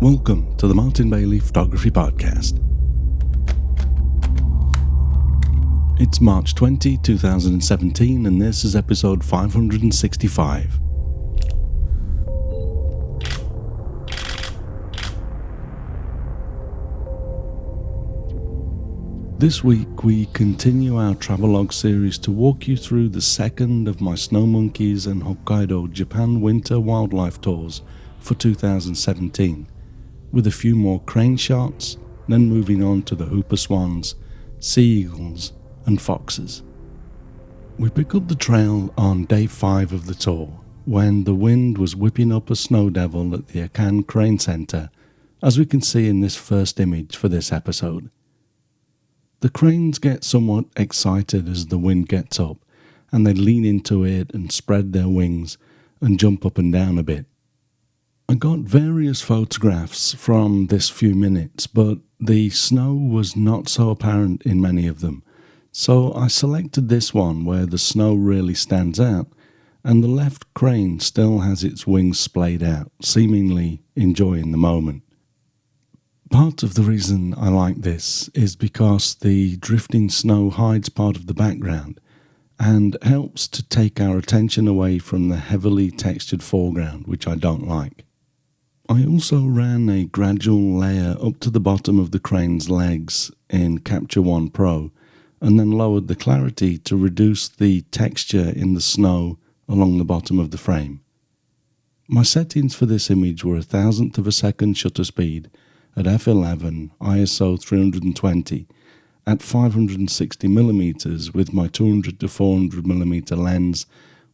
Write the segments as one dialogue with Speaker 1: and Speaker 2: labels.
Speaker 1: Welcome to the Martin Bailey Photography Podcast. It's March 20, 2017, and this is episode 565. This week we continue our Travelogue series to walk you through the second of my Snow Monkeys and Hokkaido, Japan winter wildlife tours for 2017, with a few more crane shots, then moving on to the whooper swans, sea eagles and foxes. We pick up the trail on day 5 of the tour, when the wind was whipping up a snow devil at the Akan Crane Center, as we can see in this first image for this episode. The cranes get somewhat excited as the wind gets up, and they lean into it and spread their wings and jump up and down a bit. I got various photographs from this few minutes, but the snow was not so apparent in many of them, so I selected this one where the snow really stands out, and the left crane still has its wings splayed out, seemingly enjoying the moment. Part of the reason I like this is because the drifting snow hides part of the background and helps to take our attention away from the heavily textured foreground, which I don't like. I also ran a gradual layer up to the bottom of the crane's legs in Capture One Pro and then lowered the clarity to reduce the texture in the snow along the bottom of the frame. My settings for this image were 1,000th of a second shutter speed at f11 ISO 320 at 560mm with my 200 to 400mm lens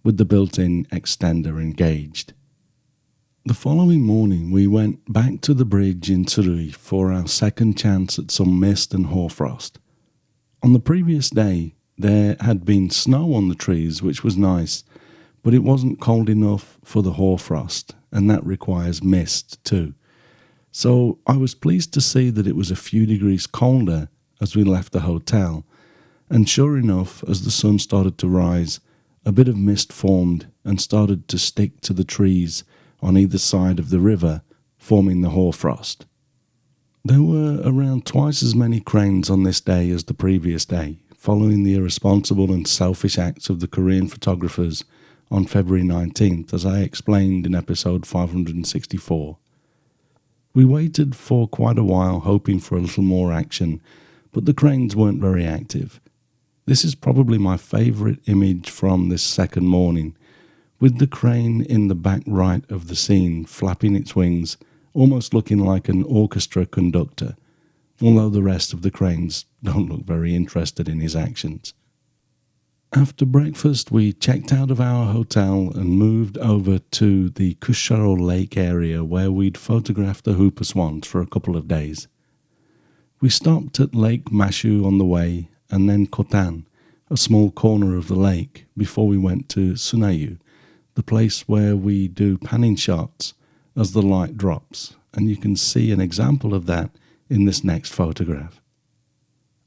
Speaker 1: with the built-in extender engaged. The following morning we went back to the bridge in Tsurui for our second chance at some mist and hoarfrost. On the previous day there had been snow on the trees, which was nice, but it wasn't cold enough for the hoarfrost, and that requires mist too. So I was pleased to see that it was a few degrees colder as we left the hotel, and sure enough, as the sun started to rise, a bit of mist formed and started to stick to the trees on either side of the river, forming the hoarfrost. There were around twice as many cranes on this day as the previous day, following the irresponsible and selfish acts of the Korean photographers on February 19th, as I explained in episode 564. We waited for quite a while, hoping for a little more action, but the cranes weren't very active. This is probably my favourite image from this second morning, with the crane in the back right of the scene flapping its wings, almost looking like an orchestra conductor, although the rest of the cranes don't look very interested in his actions. After breakfast, we checked out of our hotel and moved over to the Kushiro Lake area where we'd photographed the whooper swans for a couple of days. We stopped at Lake Mashu on the way and then Kotan, a small corner of the lake, before we went to Sunayu, the place where we do panning shots as the light drops, and you can see an example of that in this next photograph.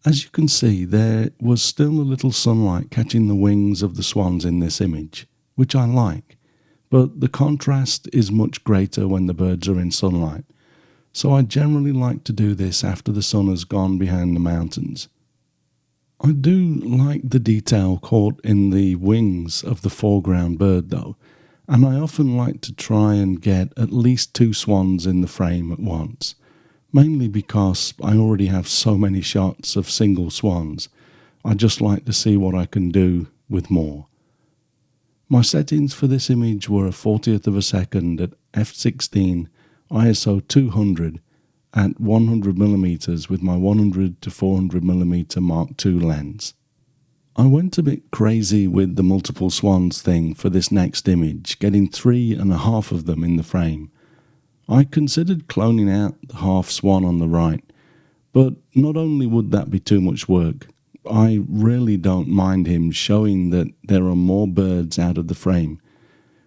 Speaker 1: As you can see, there was still a little sunlight catching the wings of the swans in this image, which I like, but the contrast is much greater when the birds are in sunlight, so I generally like to do this after the sun has gone behind the mountains. I do like the detail caught in the wings of the foreground bird though, and I often like to try and get at least 2 swans in the frame at once. Mainly because I already have so many shots of single swans. I just like to see what I can do with more. My settings for this image were a 40th of a second at f16 ISO 200 at 100mm with my 100 to 400mm Mark II lens. I went a bit crazy with the multiple swans thing for this next image, getting 3.5 of them in the frame. I considered cloning out the half swan on the right, but not only would that be too much work, I really don't mind him showing that there are more birds out of the frame.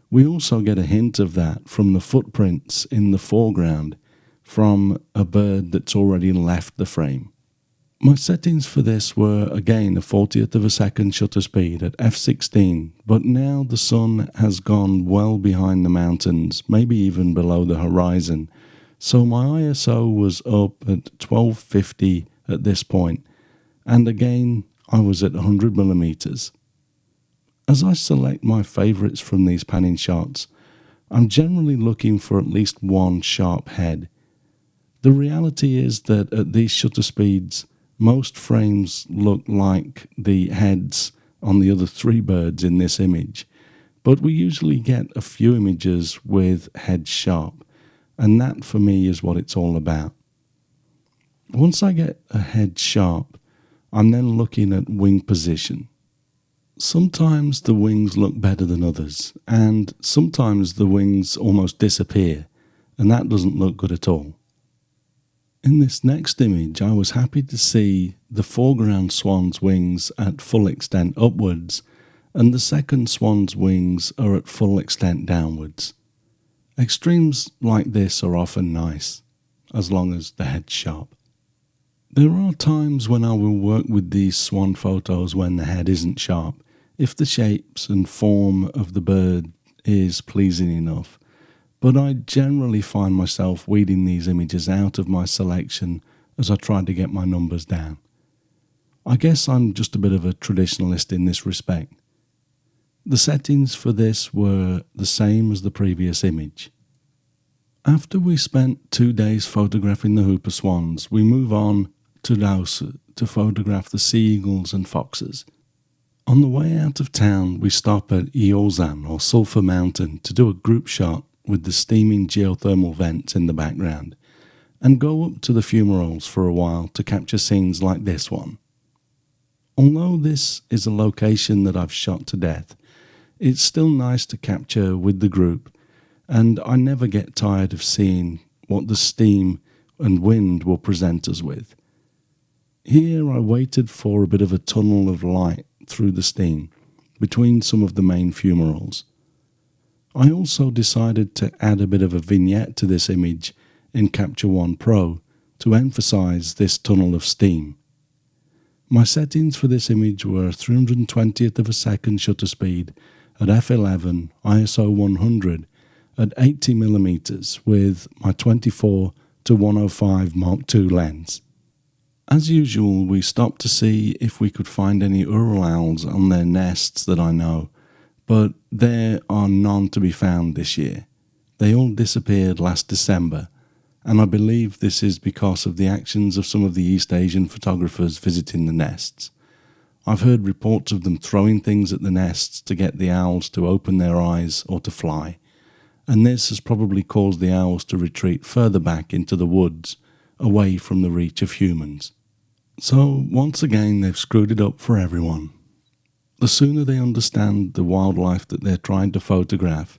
Speaker 1: We also get a hint of that from the footprints in the foreground from a bird that's already left the frame. My settings for this were again a 40th of a second shutter speed at f16, but now the sun has gone well behind the mountains, maybe even below the horizon, So my ISO was up at 1250 at this point, and again I was at 100mm. As I select my favourites from these panning shots, I'm generally looking for at least one sharp head. The reality is that at these shutter speeds, most frames look like the heads on the other three birds in this image, but we usually get a few images with heads sharp, and that for me is what it's all about. Once I get a head sharp, I'm then looking at wing position. Sometimes the wings look better than others, and sometimes the wings almost disappear, and that doesn't look good at all. In this next image, I was happy to see the foreground swan's wings at full extent upwards, and the second swan's wings are at full extent downwards. Extremes like this are often nice, as long as the head's sharp. There are times when I will work with these swan photos when the head isn't sharp, if the shapes and form of the bird is pleasing enough, but I generally find myself weeding these images out of my selection as I try to get my numbers down. I guess I'm just a bit of a traditionalist in this respect. The settings for this were the same as the previous image. After we spent 2 days photographing the whooper swans, we move on to Laos to photograph the sea eagles and foxes. On the way out of town, we stop at Iozan or Sulphur Mountain to do a group shot with the steaming geothermal vents in the background, and go up to the fumaroles for a while to capture scenes like this one. Although this is a location that I've shot to death, it's still nice to capture with the group, and I never get tired of seeing what the steam and wind will present us with. Here I waited for a bit of a tunnel of light through the steam between some of the main fumaroles. I also decided to add a bit of a vignette to this image in Capture One Pro to emphasize this tunnel of steam. My settings for this image were 320th of a second shutter speed at f11, ISO 100 at 80mm with my 24 to 105 Mark II lens. As usual, we stopped to see if we could find any Ural owls on their nests that I know, but there are none to be found this year. They all disappeared last December, and I believe this is because of the actions of some of the East Asian photographers visiting the nests. I've heard reports of them throwing things at the nests to get the owls to open their eyes or to fly, and this has probably caused the owls to retreat further back into the woods, away from the reach of humans. So once again they've screwed it up for everyone. The sooner they understand the wildlife that they're trying to photograph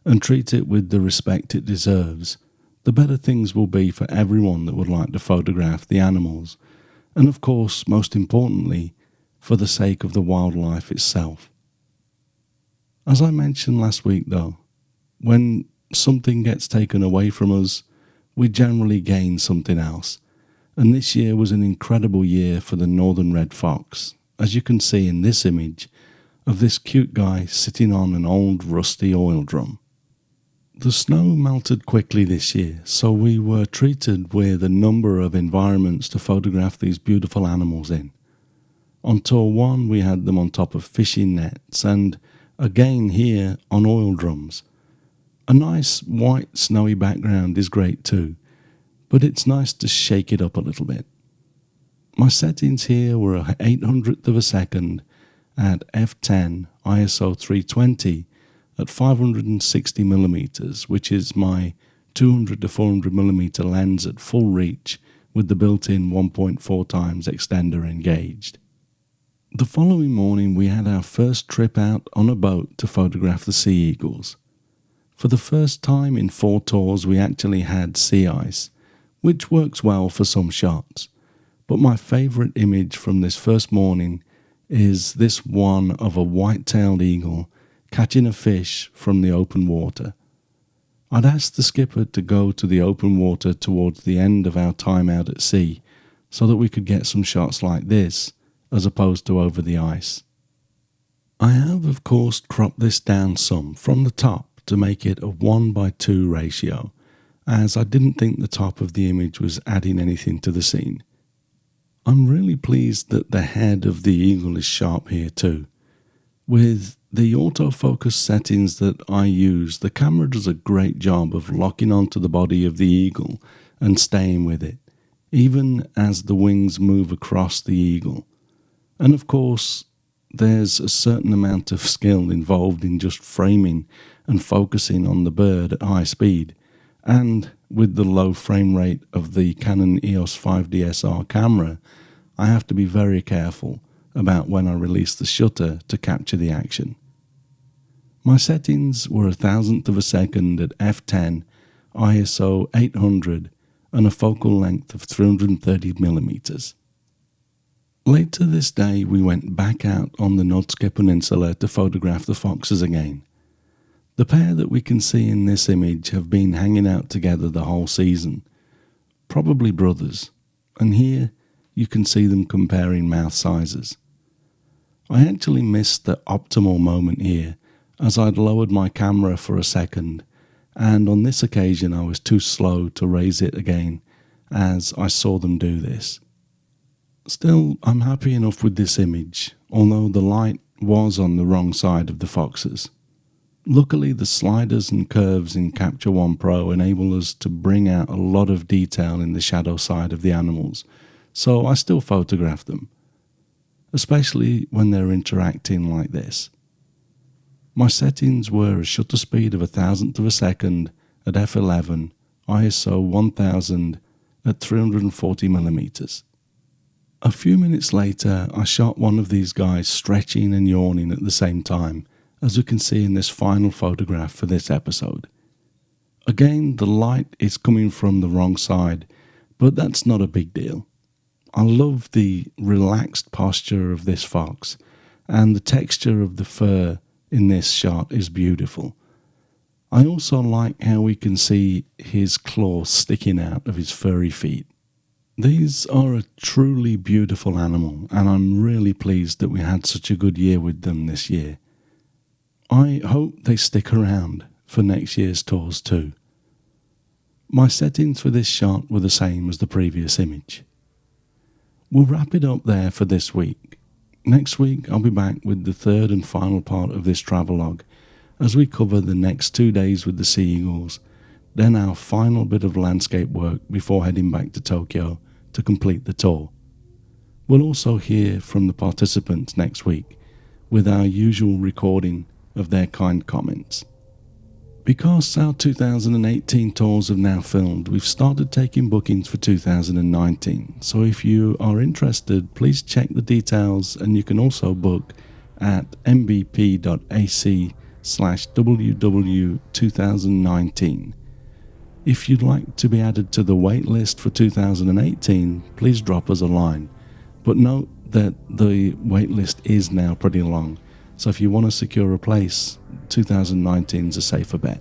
Speaker 1: and treat it with the respect it deserves, the better things will be for everyone that would like to photograph the animals, and of course, most importantly, for the sake of the wildlife itself. As I mentioned last week though, when something gets taken away from us, we generally gain something else, and this year was an incredible year for the northern red fox, as you can see in this image of this cute guy sitting on an old rusty oil drum. The snow melted quickly this year, so we were treated with a number of environments to photograph these beautiful animals in. On tour 1 we had them on top of fishing nets, and again here on oil drums. A nice white snowy background is great too, but it's nice to shake it up a little bit. My settings here were a 800th of a second at f10 ISO 320 at 560mm, which is my 200 to 400mm lens at full reach with the built-in 1.4 times extender engaged. The following morning we had our first trip out on a boat to photograph the sea eagles. For the first time in 4 tours we actually had sea ice, which works well for some shots, but my favourite image from this first morning is this one of a white-tailed eagle catching a fish from the open water. I'd asked the skipper to go to the open water towards the end of our time out at sea so that we could get some shots like this as opposed to over the ice. I have of course cropped this down some from the top to make it a 1:2 ratio, as I didn't think the top of the image was adding anything to the scene. I'm really pleased that the head of the eagle is sharp here too. With the autofocus settings that I use, the camera does a great job of locking onto the body of the eagle and staying with it, even as the wings move across the eagle. And of course, there's a certain amount of skill involved in just framing and focusing on the bird at high speed, and with the low frame rate of the Canon EOS 5DSR camera, I have to be very careful about when I release the shutter to capture the action. My settings were 1,000th of a second at f10, ISO 800 and a focal length of 330mm. Later this day we went back out on the Nordske Peninsula to photograph the foxes again. The pair that we can see in this image have been hanging out together the whole season, probably brothers, and here you can see them comparing mouth sizes. I actually missed the optimal moment here as I'd lowered my camera for a second, and on this occasion I was too slow to raise it again as I saw them do this. Still, I'm happy enough with this image, although the light was on the wrong side of the foxes. Luckily, the sliders and curves in Capture One Pro enable us to bring out a lot of detail in the shadow side of the animals, so I still photograph them, especially when they're interacting like this. My settings were a shutter speed of 1,000th of a second at f11, ISO 1000 at 340mm. A few minutes later, I shot one of these guys stretching and yawning at the same time, as you can see in this final photograph for this episode. Again, the light is coming from the wrong side, but that's not a big deal. I love the relaxed posture of this fox, and the texture of the fur in this shot is beautiful. I also like how we can see his claws sticking out of his furry feet. These are a truly beautiful animal, and I'm really pleased that we had such a good year with them this year. I hope they stick around for next year's tours too. My settings for this shot were the same as the previous image. We'll wrap it up there for this week. Next week I'll be back with the third and final part of this travelogue as we cover the next 2 days with the sea eagles, then our final bit of landscape work before heading back to Tokyo to complete the tour. We'll also hear from the participants next week with our usual recording of their kind comments. Because our 2018 tours have now filled, we've started taking bookings for 2019, so if you are interested, please check the details, and you can also book at mbp.ac/ww2019. If you'd like to be added to the wait list for 2018, please drop us a line, but note that the wait list is now pretty long, so if you want to secure a place, 2019 is a safer bet.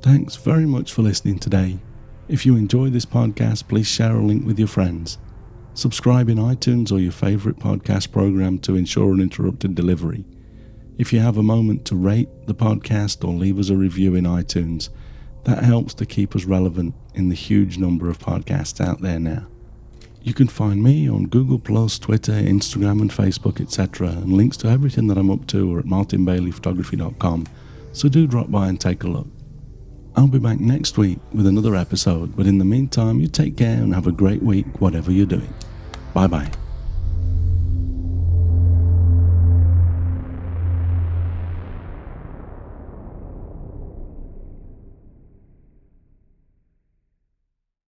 Speaker 1: Thanks very much for listening today. If you enjoy this podcast, please share a link with your friends. Subscribe in iTunes or your favorite podcast program to ensure uninterrupted delivery. If you have a moment to rate the podcast or leave us a review in iTunes, that helps to keep us relevant in the huge number of podcasts out there now. You can find me on Google+, Twitter, Instagram and Facebook, etc. and links to everything that I'm up to are at martinbaileyphotography.com, so do drop by and take a look. I'll be back next week with another episode, but in the meantime, you take care and have a great week, whatever you're doing. Bye bye.